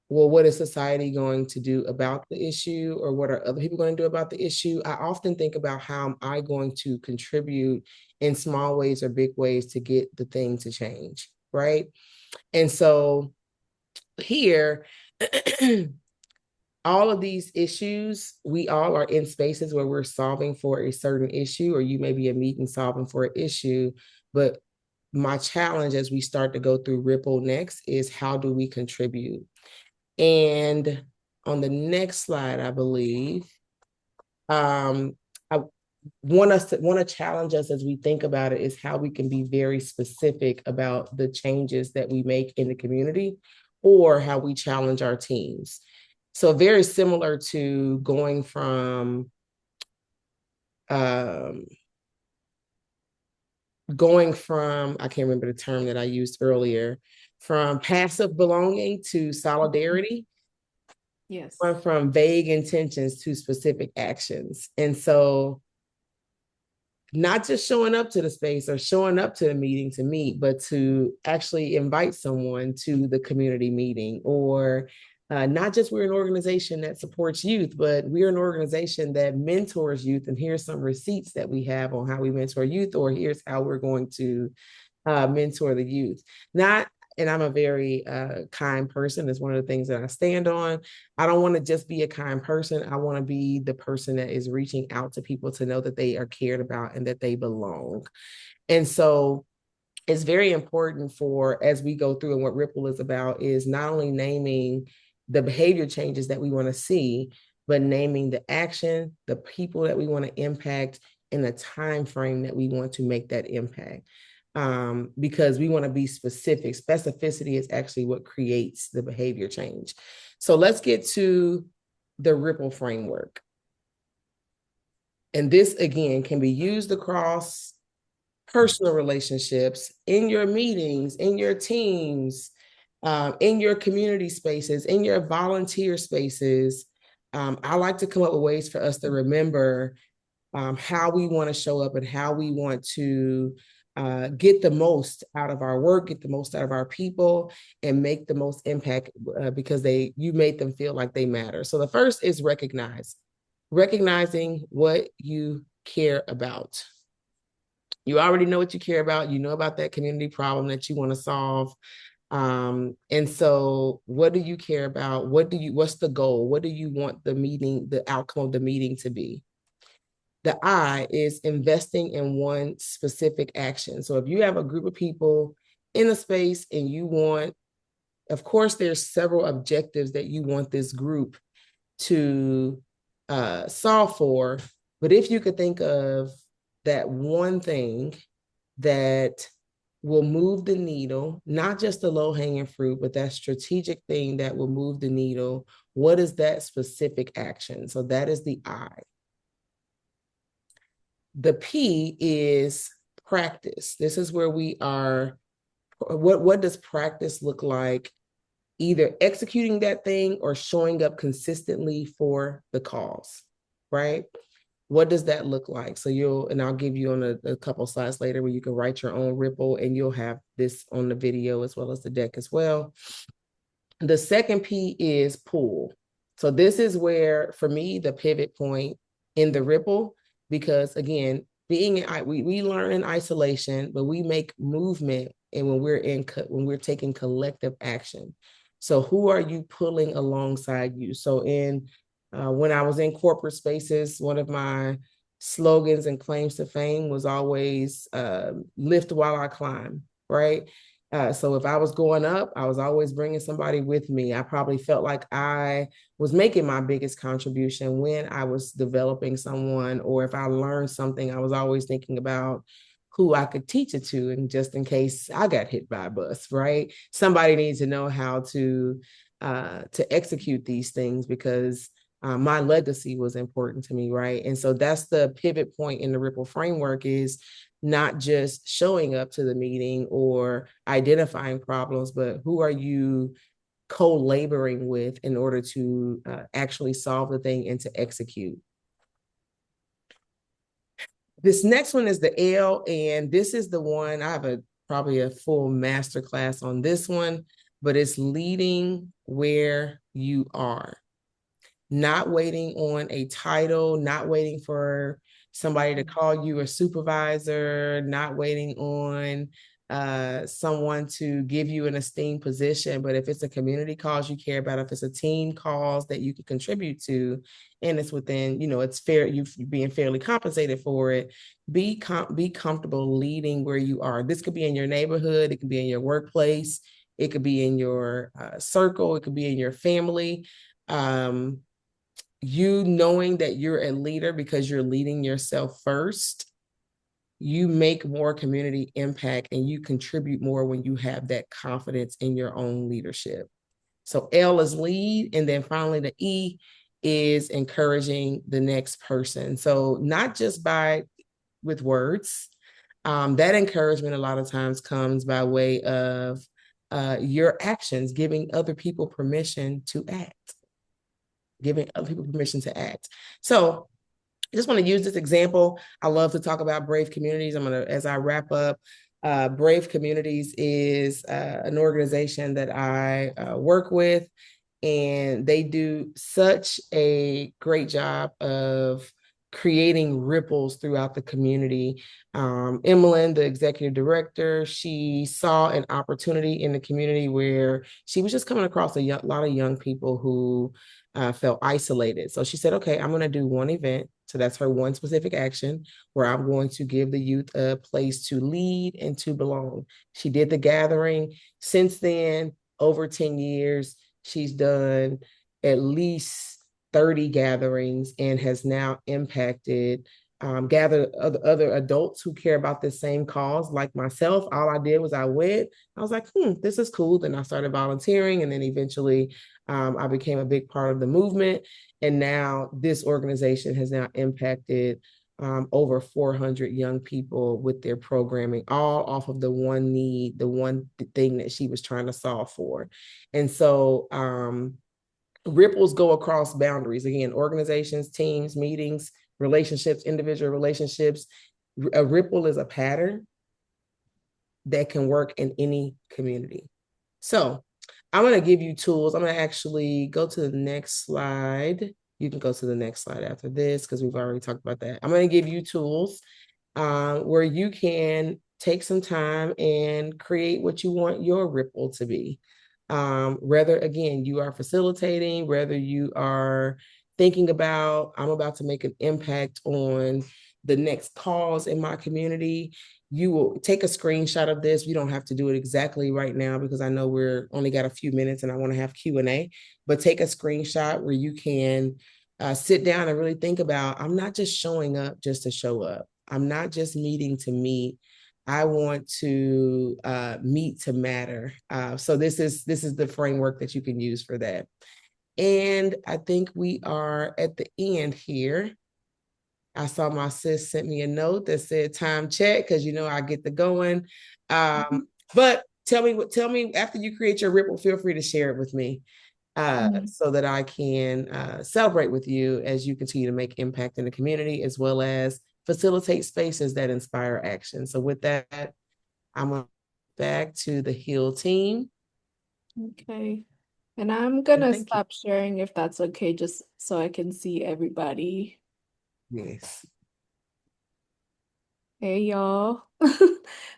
well, what is society going to do about the issue, or what are other people going to do about the issue? I often think about how am I going to contribute in small ways or big ways to get the thing to change, right? And so here, all of these issues, we all are in spaces where we're solving for a certain issue, or you may be a meeting solving for an issue. But my challenge as we start to go through Ripple next is, how do we contribute? And on the next slide, I believe, I want to challenge us as we think about it, is how we can be very specific about the changes that we make in the community, or how we challenge our teams. So very similar to going from I can't remember the term that I used earlier, from passive belonging to solidarity. Yes. From vague intentions to specific actions. And so not just showing up to the space or showing up to the meeting to meet, but to actually invite someone to the community meeting, or not just we're an organization that supports youth, but we're an organization that mentors youth. And here's some receipts that we have on how we mentor youth, or here's how we're going to mentor the youth. And I'm a very kind person. It's one of the things that I stand on. I don't want to just be a kind person. I want to be the person that is reaching out to people to know that they are cared about and that they belong. And so it's very important for, as we go through, and what Ripple is about is not only naming the behavior changes that we want to see, but naming the action, the people that we want to impact, and the time frame that we want to make that impact. Because we want to be specific. Specificity is actually what creates the behavior change. So let's get to the Ripple framework. And this, again, can be used across personal relationships, in your meetings, in your teams, in your community spaces, in your volunteer spaces. I like to come up with ways for us to remember how we want to show up and how we want to get the most out of our work, get the most out of our people, and make the most impact because you made them feel like they matter. So the first is recognizing what you care about. You already know what you care about. You know about that community problem that you want to solve. And so what do you care about? What's the goal? What do you want the outcome of the meeting to be? The I is investing in one specific action. So if you have a group of people in a space and you want, of course, there's several objectives that you want this group to solve for. But if you could think of that one thing that will move the needle, not just the low-hanging fruit, but that strategic thing that will move the needle, what is that specific action? So that is the I. The P is practice. This is where we are. What does practice look like? Either executing that thing or showing up consistently for the cause, right? What does that look like? So I'll give you on a couple slides later where you can write your own Ripple, and you'll have this on the video as well as the deck as well. The second P is pull. So this is where, for me, the pivot point in the Ripple, because again, we learn in isolation, but we make movement, and when we're taking collective action. So who are you pulling alongside you? So when I was in corporate spaces, one of my slogans and claims to fame was always lift while I climb, right? So if I was going up, I was always bringing somebody with me. I probably felt like I was making my biggest contribution when I was developing someone, or if I learned something, I was always thinking about who I could teach it to, and just in case I got hit by a bus, right? Somebody needs to know how to to execute these things because my legacy was important to me, right? And so that's the pivot point in the Ripple framework, is not just showing up to the meeting or identifying problems, but who are you co-laboring with in order to actually solve the thing and to execute. This next one is the L, and this is the one I have probably a full masterclass on this one, but it's leading where you are. Not waiting on a title, not waiting for somebody to call you a supervisor, not waiting on someone to give you an esteemed position. But if it's a community cause you care about, if it's a team cause that you can contribute to, and it's within, it's fair, you being fairly compensated for it, be comfortable leading where you are. This could be in your neighborhood, it could be in your workplace, it could be in your circle, it could be in your family. You knowing that you're a leader because you're leading yourself first, you make more community impact and you contribute more when you have that confidence in your own leadership. So L is lead, and then finally the E is encouraging the next person. So not just with words, that encouragement a lot of times comes by way of your actions, giving other people permission to act. Giving other people permission to act. So I just want to use this example. I love to talk about Brave Communities. As I wrap up, Brave Communities is an organization that I work with, and they do such a great job of creating ripples throughout the community. Emmeline, the executive director, she saw an opportunity in the community where she was just coming across a lot of young people who felt isolated. So she said, okay, I'm going to do one event. So that's her one specific action where I'm going to give the youth a place to lead and to belong. She did the gathering. Since then, over 10 years, she's done at least 30 gatherings and has now impacted, gathered other adults who care about the same cause like myself. All I did was I went, I was like, this is cool. Then I started volunteering, and then eventually I became a big part of the movement. And now this organization has now impacted over 400 young people with their programming, all off of the one need, the one thing that she was trying to solve for. And so ripples go across boundaries. Again, organizations, teams, meetings, relationships, individual relationships. A ripple is a pattern that can work in any community. So I'm going to give you tools. I'm going to actually go to the next slide. You can go to the next slide after this because we've already talked about that. I'm going to give you tools where you can take some time and create what you want your ripple to be. Whether, again, you are facilitating, whether you are thinking about, I'm about to make an impact on the next cause in my community, you will take a screenshot of this. You don't have to do it exactly right now because I know we're only got a few minutes and I want to have Q&A, but take a screenshot where you can sit down and really think about, I'm not just showing up just to show up. I'm not just meeting to meet. I want to meet to matter. So this is the framework that you can use for that. And I think we are at the end here. I saw my sis sent me a note that said time check because I get the going. But tell me after you create your ripple, feel free to share it with me so that I can celebrate with you as you continue to make impact in the community as well as facilitate spaces that inspire action. So with that, I'm going back to the Heal team. Okay. And I'm gonna stop sharing if that's okay, just so I can see everybody. Yes. Hey, y'all.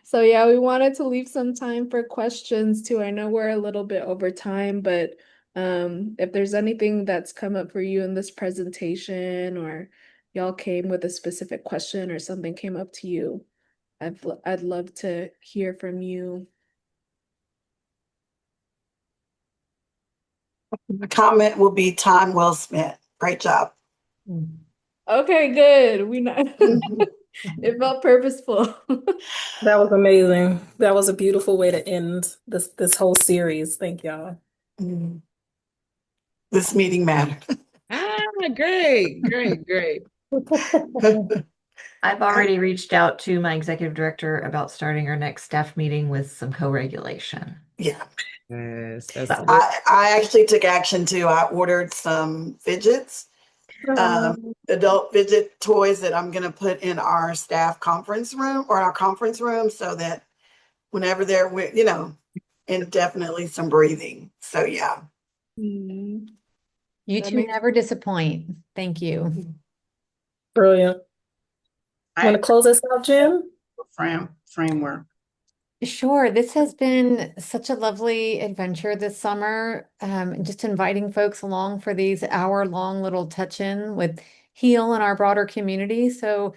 So yeah, we wanted to leave some time for questions too. I know we're a little bit over time, but if there's anything that's come up for you in this presentation or y'all came with a specific question or something came up to you, I'd love to hear from you. The comment will be time well spent. Great job. Okay, good. We know it felt purposeful. That was amazing. That was a beautiful way to end this whole series. Thank y'all. this meeting mattered. Great. I've already reached out to my executive director about starting our next staff meeting with some co-regulation. Yeah. Yes, that's So- I actually took action too. I ordered some fidgets, adult fidget toys that I'm going to put in our staff conference room or our conference room so that whenever they're, and definitely some breathing. So yeah. Mm. You That two makes- never disappoint. Thank you. Brilliant. Want to close us out, Jen? Framework. Sure. This has been such a lovely adventure this summer. Just inviting folks along for these hour-long little touch-in with Heal and our broader community. So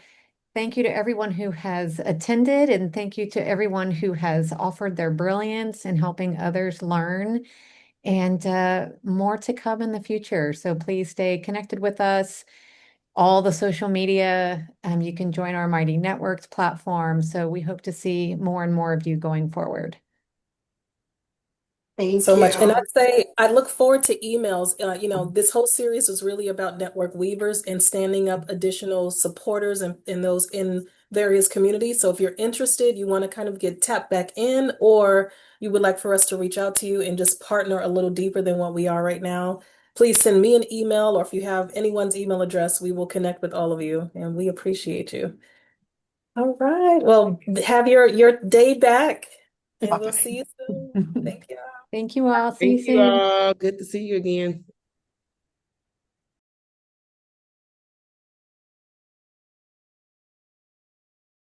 thank you to everyone who has attended, and thank you to everyone who has offered their brilliance in helping others learn, and more to come in the future. So please stay connected with us. All the social media, you can join our Mighty Networks platform. So we hope to see more and more of you going forward. Thank So you. much. And I'd say I look forward to emails. This whole series was really about network weavers and standing up additional supporters in those in various communities. So if you're interested, you want to kind of get tapped back in, or you would like for us to reach out to you and just partner a little deeper than what we are right now, please send me an email, or if you have anyone's email address, we will connect with all of you, and we appreciate you. All right. Well, have your day back, and we'll see you soon. Thank you. Thank you all. See you Thank you soon. all. Good to see you again.